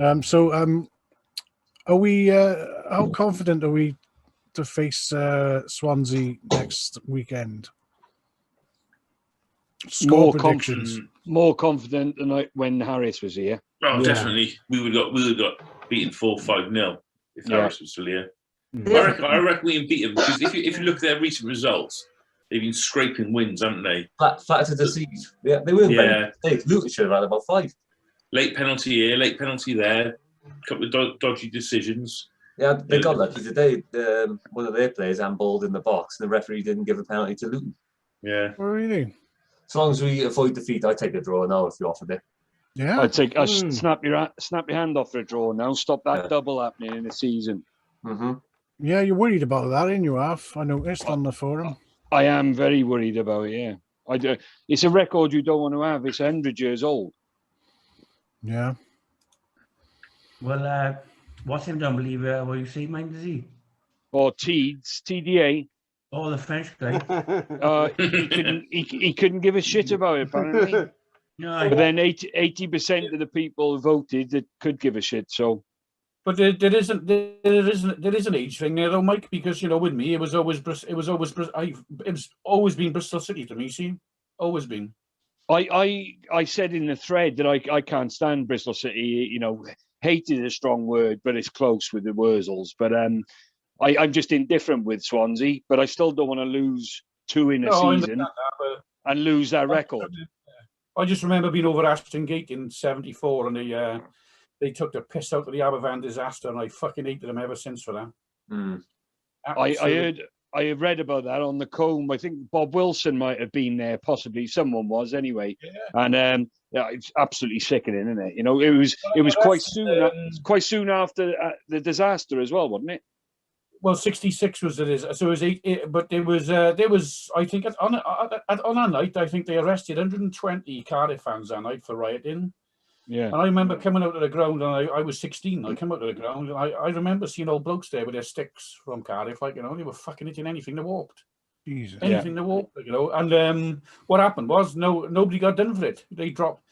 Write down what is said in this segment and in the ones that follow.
Are we? How confident are we to face Swansea next weekend? Score predictions. More confident than when Harris was here. Oh, definitely. We would have got beaten 4-5-0 if Harris was still here. Yeah. I reckon we can beat them because if you look at their recent results, they've been scraping wins, haven't they? Flat to deceive. Yeah, they will. Yeah. Lucas should have had about 5. Late penalty here, late penalty there. A couple of dodgy decisions. Yeah, they got lucky today. One of their players handballed in the box, and the referee didn't give a penalty to Luton. Yeah. Oh, really? As long as we avoid defeat, I'd take a draw now if you offered it. Yeah. I'd snap your hand off for a draw now. Stop that double happening in the season. Mm-hmm. Yeah, you're worried about that, ain't you, Alf? I noticed on the forum. I am very worried about it, yeah. It's a record you don't want to have. It's 100 years old. Yeah. Well, what's him don't believe what you say, mind, is he? Or TDA. Oh, the French guy. He couldn't give a shit about it, apparently. No, but then 80% of the people who voted that could give a shit, so... But there is an age thing there though, Mike, because with me it was always been Bristol City to me. See, always been. I said in the thread that I can't stand Bristol City. Hate is a strong word, but it's close with the Wurzels. But I'm just indifferent with Swansea. But I still don't want to lose 2 in a season and lose that record. I just remember being over Ashton Gate in '74 and they took the piss out of the Aberfan disaster, and I fucking hated them ever since for that. Mm. I had read about that on the Comb. I think Bob Wilson might have been there, possibly someone was anyway. Yeah. And it's absolutely sickening, isn't it? It was quite soon after the disaster as well, wasn't it? Well, '66 was it? So it was 8, but there was I think on a night I think they arrested 120 Cardiff fans that night for rioting. Yeah, and I remember coming out of the ground, and I was 16. I came out of the ground, and I remember seeing old blokes there with their sticks from Cardiff, they were fucking hitting anything they walked. Jesus. Anything they walked, And what happened was nobody got done for it. They dropped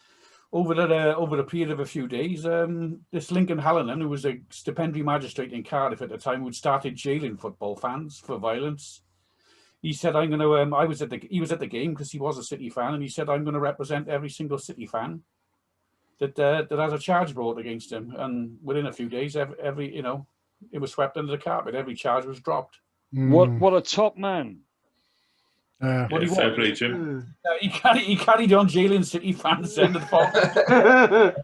over the period of a few days. This Lincoln Hallinan, who was a stipendiary magistrate in Cardiff at the time, who'd started jailing football fans for violence. He said, "I'm going to." He was at the game because he was a City fan, and he said, "I'm going to represent every single City fan that has a charge brought against him." And within a few days, every it was swept under the carpet. Every charge was dropped. What a top man! What he fair play to him. He carried on jailing City fans. End of the